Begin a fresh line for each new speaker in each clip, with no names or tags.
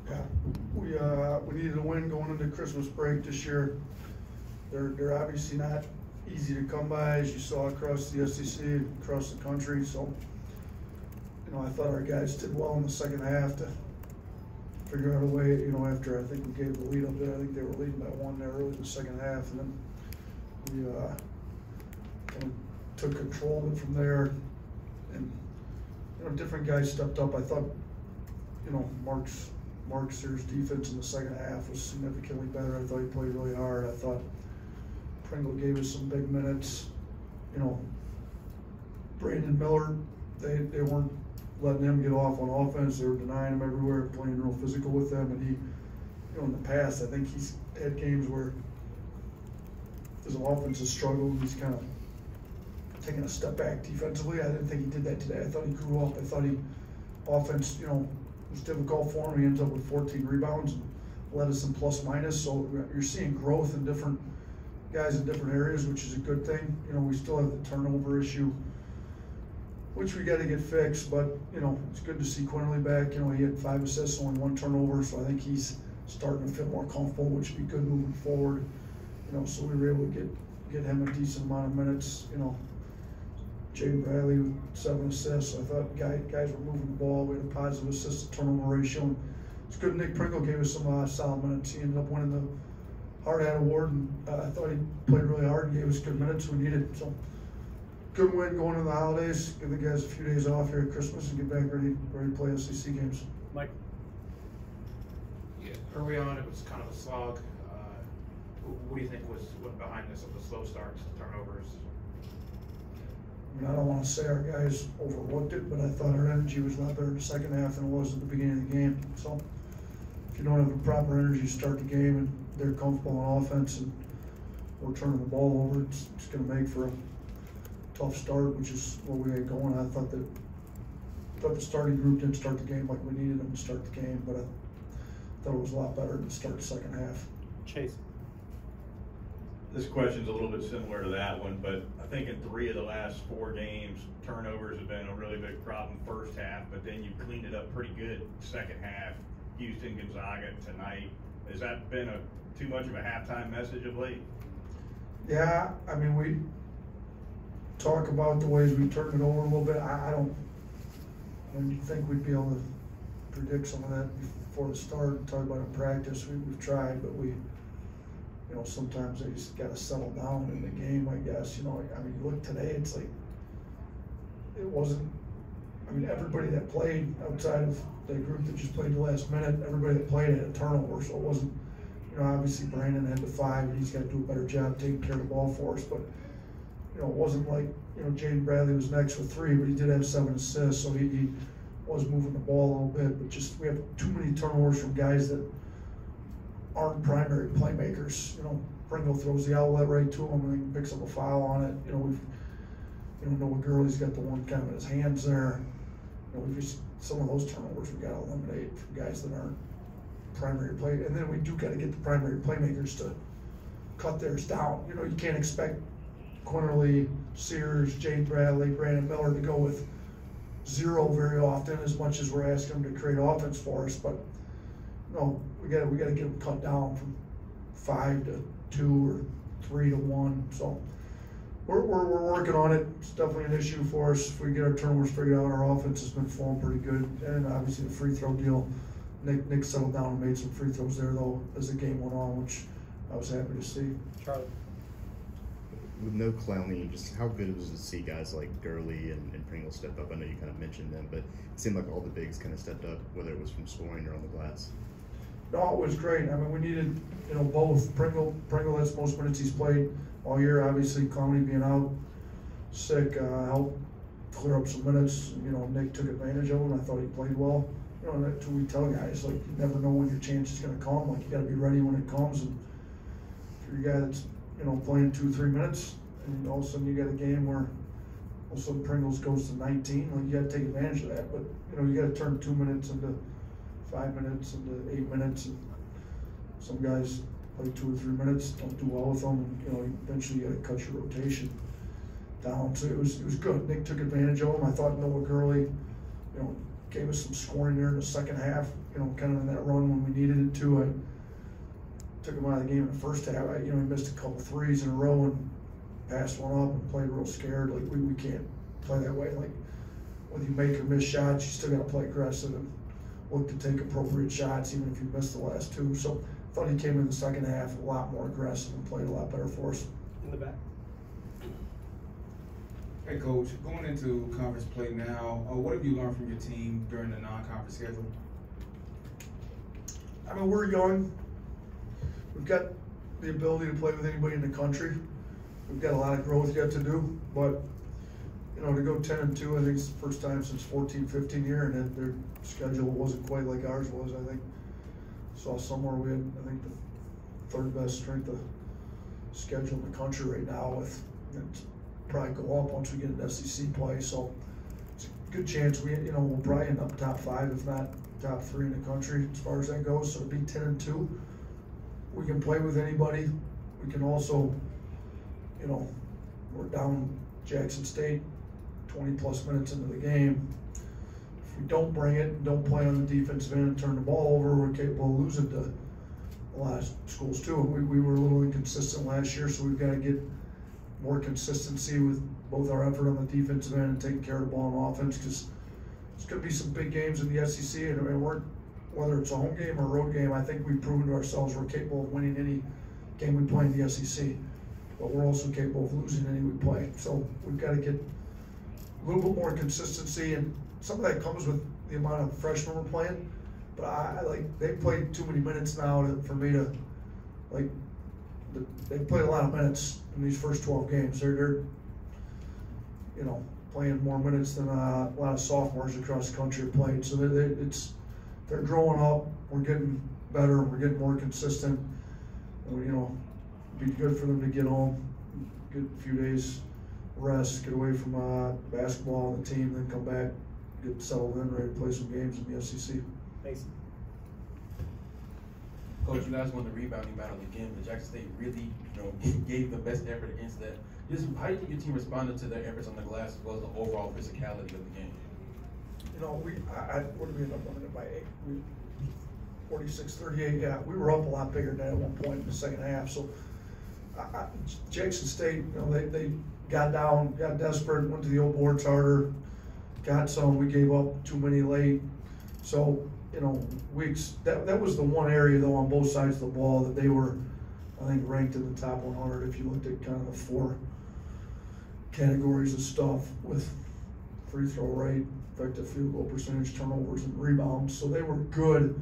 Yeah, we needed a win going into Christmas break this year. They're obviously not easy to come by, as you saw across the SEC, across the country. So, I thought our guys did well in the second half to figure out a way. After I think we gave the lead up there, I think they were leading by 1 there early in the second half, and then we kind of took control of it from there. And different guys stepped up. I thought, Mark Sears' defense in the second half was significantly better. I thought he played really hard. I thought Pringle gave us some big minutes. Brandon Miller, they weren't letting him get off on offense. They were denying him everywhere, playing real physical with them. And he, in the past, I think he's had games where his offense has struggled. He's kind of taking a step back defensively. I didn't think he did that today. I thought he grew up. I thought offense, was difficult for him. He ends up with 14 rebounds and led us in plus minus. So you're seeing growth in different guys in different areas, which is a good thing. We still have the turnover issue, which we got to get fixed. But it's good to see Quinterly back. He had 5 assists, only 1 turnover. So I think he's starting to feel more comfortable, which would be good moving forward. So we were able to get him a decent amount of minutes. Jaden Bradley with 7 assists. So I thought guys were moving the ball. We had a positive assist to turnover ratio. And it's good Nick Pringle gave us some solid minutes. He ended up winning the Hard Hat Award, and I thought he played really hard and gave us good minutes we needed. So good win going into the holidays. Give the guys a few days off here at Christmas and get back ready to play SEC games.
Mike? Yeah, early on it was kind of a slog. What do you think went behind this, of the slow starts, the turnovers?
I don't want to say our guys overlooked it, but I thought our energy was a lot better in the second half than it was at the beginning of the game. So if you don't have the proper energy to start the game and they're comfortable on offense and we're turning the ball over, it's going to make for a tough start, which is what we had going. I thought the starting group didn't start the game like we needed them to start the game, but I thought it was a lot better to start the second half.
Chase.
This question's a little bit similar to that one, but I think in 3 of the last 4 games, turnovers have been a really big problem first half, but then you cleaned it up pretty good second half. Houston, Gonzaga tonight. Has that been too much of a halftime message of late?
Yeah, I mean, we talk about the ways we turned it over a little bit. I don't think we'd be able to predict some of that before the start and talk about it in practice. We've tried, but sometimes they just got to settle down in the game, I guess. Look today, it's like, it wasn't, everybody that played outside of the group that just played the last minute, everybody that played had a turnover, so it wasn't, obviously Brandon had the 5, and he's got to do a better job taking care of the ball for us, but, it wasn't like, Jaden Bradley was next with 3, but he did have 7 assists, so he was moving the ball a little bit, but just, we have too many turnovers from guys that aren't primary playmakers. Pringle throws the outlet right to him and he picks up a foul on it. Noah Gurley's got the one kind of in his hands there. We've just, some of those turnovers we got to eliminate from guys that aren't primary play. And then we do got to get the primary playmakers to cut theirs down. You can't expect Quinterly, Sears, Jaden Bradley, Brandon Miller to go with 0 very often, as much as we're asking them to create offense for us. But we got to get them cut down from 5 to 2 or 3 to 1. So we're working on it. It's definitely an issue for us. If we get our turnovers figured out, our offense has been flowing pretty good. And obviously the free throw deal, Nick settled down and made some free throws there though as the game went on, which I was happy to see.
Charlie.
With no Clowney, just how good was it to see guys like Gurley and Pringle step up? I know you kind of mentioned them, but it seemed like all the bigs kind of stepped up, whether it was from scoring or on the glass.
No, it was great. We needed, both. Pringle has most minutes he's played all year. Obviously, Clowney being out sick helped clear up some minutes. Nick took advantage of it, and I thought he played well. That's what we tell guys, like, you never know when your chance is going to come. Like, you got to be ready when it comes. And if you're a guy that's, playing 2-3 minutes, and all of a sudden you got a game where all of a sudden Pringles goes to 19, like, you got to take advantage of that. But, you got to turn 2 minutes into 5 minutes into 8 minutes, and some guys play 2 or 3 minutes, don't do well with them, and eventually you got to cut your rotation down. So it was good. Nick took advantage of him. I thought Noah Gurley, gave us some scoring there in the second half. Kind of in that run when needed it to. I took him out of the game in the first half. He missed a couple threes in a row and passed one up and played real scared. Like we can't play that way. Like whether you make or miss shots, you still got to play aggressive and look to take appropriate shots, even if you miss the last two. So I thought he came in the second half a lot more aggressive and played a lot better for us.
In the back.
Hey, Coach, going into conference play now, what have you learned from your team during the non-conference schedule?
I mean, we're young. We've got the ability to play with anybody in the country. We've got a lot of growth yet to do, but to go 10-2, I think it's the first time since 14-15 year, and then their schedule wasn't quite like ours was. I think saw somewhere we had, I think, the third best strength of schedule in the country right now. With it's probably go up once we get into SEC play, so it's a good chance we'll probably end up top 5, if not top 3 in the country as far as that goes. So to be 10-2, we can play with anybody. We can also, we're down Jackson State 20 plus minutes into the game. If we don't bring it, don't play on the defensive end and turn the ball over, we're capable of losing to a lot of schools too. We were a little inconsistent last year, so we've got to get more consistency with both our effort on the defensive end and taking care of the ball on offense, because it's going to be some big games in the SEC, and whether it's a home game or a road game, I think we've proven to ourselves we're capable of winning any game we play in the SEC, but we're also capable of losing any we play. So we've got to get a little bit more consistency, and some of that comes with the amount of freshmen we're playing. But they've played too many minutes now for me to they played a lot of minutes in these first 12 games. They're playing more minutes than a lot of sophomores across the country have played. So they're growing up. We're getting better. We're getting more consistent. And, be good for them to get home, get a few days rest, get away from basketball and the team, then come back, get settled in, ready to play some games in the SEC.
Thanks.
Coach, you guys won the rebounding battle again, but Jackson State really, gave the best effort against that. Just how do you think your team responded to their efforts on the glass as well as the overall physicality of the game?
What did we end up winning it by 8? 46-38. Yeah, we were up a lot bigger than that at one point in the second half. So Jackson State, they got down, got desperate, went to the old boards harder, got some. We gave up too many late. So that was the one area though on both sides of the ball that they were, I think, ranked in the top 100 if you looked at kind of the 4 categories of stuff with free throw rate, effective field goal percentage, turnovers, and rebounds. So they were a good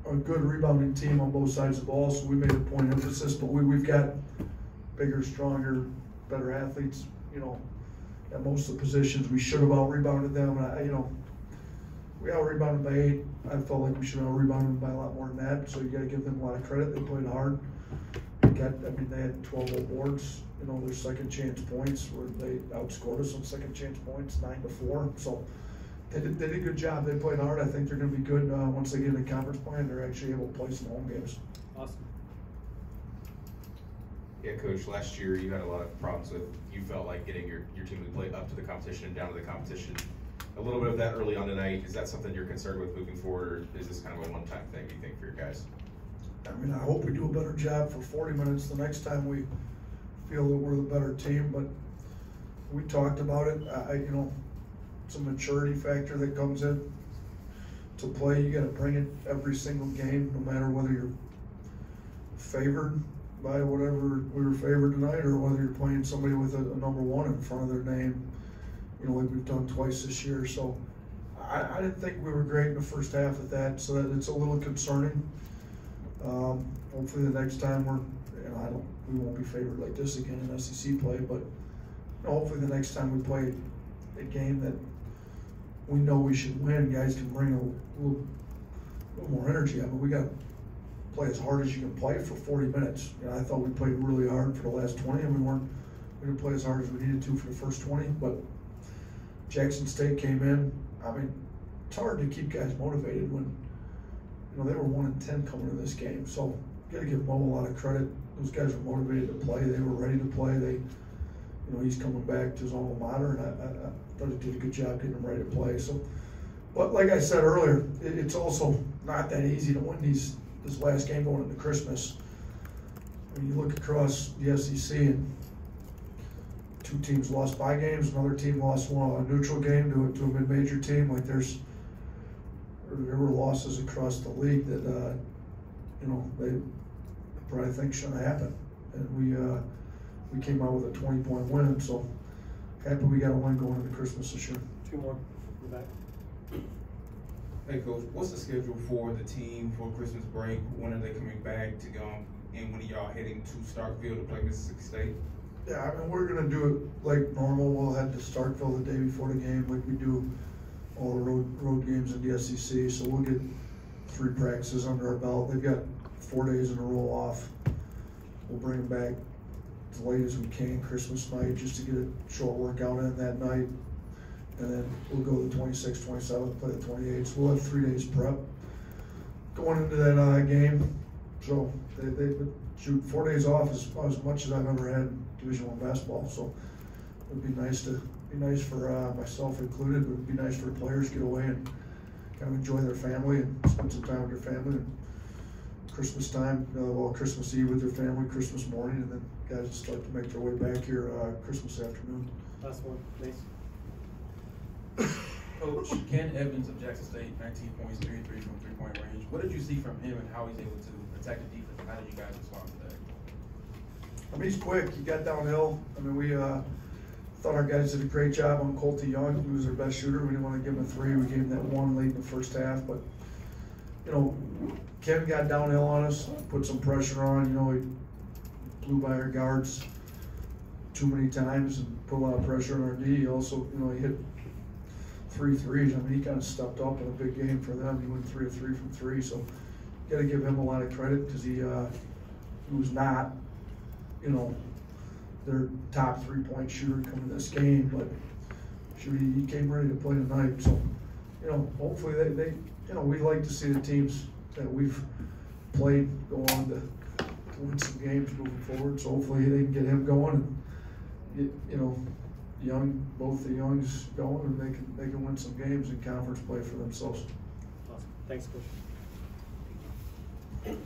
rebounding team on both sides of the ball. So we made a point of emphasis, but we've got bigger, stronger, better athletes, at most of the positions. We should have out-rebounded them. We out-rebounded by 8. I felt like we should have out-rebounded them by a lot more than that. So you got to give them a lot of credit. They played hard. They had 12 old boards. Their second chance points where they outscored us on second chance points, 9-4. So they did a good job. They played hard. I think they're going to be good once they get in the conference play and they're actually able to play some home games.
Awesome.
Yeah, Coach, last year you had a lot of problems with, you felt like getting your team to play up to the competition and down to the competition. A little bit of that early on tonight. Is that something you're concerned with moving forward, or is this kind of a one-time thing, you think, for your guys?
I hope we do a better job for 40 minutes the next time we feel that we're the better team, but we talked about it. It's a maturity factor that comes in to play. You got to bring it every single game, no matter whether you're favored by whatever we were favored tonight, or whether you're playing somebody with a number 1 in front of their name, like we've done twice this year. So I didn't think we were great in the first half of that, so that it's a little concerning. Hopefully the next time we won't be favored like this again in SEC play, but hopefully the next time we play a game that we know we should win, guys can bring a little more energy. We got to play as hard as you can play for 40 minutes. I thought we played really hard for the last 20, and we didn't play as hard as we needed to for the first 20, but Jackson State came in. It's hard to keep guys motivated when they were 1-10 coming to this game. So you got to give Mo a lot of credit. Those guys were motivated to play. They were ready to play. He's coming back to his alma mater, and I thought he did a good job getting him ready to play. So, but like I said earlier, it's also not that easy to win this last game going into Christmas. When you look across the SEC and 2 teams lost bye games, another team lost a neutral game to a mid-major team. Like there were losses across the league that they probably think shouldn't happen, and we came out with a 20-point win. So happy we got a win going into Christmas this year.
2 more. We're back.
Hey coach, what's the schedule for the team for Christmas break? When are they coming back to go? And when are y'all heading to Starkville to play Mississippi State?
Yeah, I mean, we're going to do it like normal. We'll head to Starkville the day before the game, like we do all the road games in the SEC. So we'll get 3 practices under our belt. They've got 4 days in a row off. We'll bring them back as late as we can Christmas night just to get a short workout in that night. And then we'll go the 26th, 27th, play the 28th. So we'll have 3 days prep going into that game. So they shoot 4 days off as much as I've ever had in Division I basketball. So it'd be nice for myself included. It would be nice for the players to get away and kind of enjoy their family and spend some time with their family. And Christmas time, Christmas Eve with their family, Christmas morning, and then guys will start to make their way back here Christmas afternoon.
Last one, please.
Coach, Ken Evans of Jackson State, 19 points, 3 3 from 3-point range. What did you see from him and how he's able to attack the defense? How did you guys respond to that?
I mean, he's quick. He got downhill. I mean, we thought our guys did a great job on Colty Young. He was our best shooter. We didn't want to give him a 3. We gave him that 1 late in the first half. But, Ken got downhill on us, put some pressure on. He blew by our guards too many times and put a lot of pressure on our D. He also, he hit 3 threes. I mean, he kind of stepped up in a big game for them. He went 3 of 3 from 3. So, you got to give him a lot of credit because he was not, their top 3-point shooter coming this game, but he came ready to play tonight. So, hopefully they we'd like to see the teams that we've played go on to win some games moving forward. So hopefully they can get him going and get, both the Youngs going, and they can win some games in conference play for themselves.
Awesome. Thanks, Coach.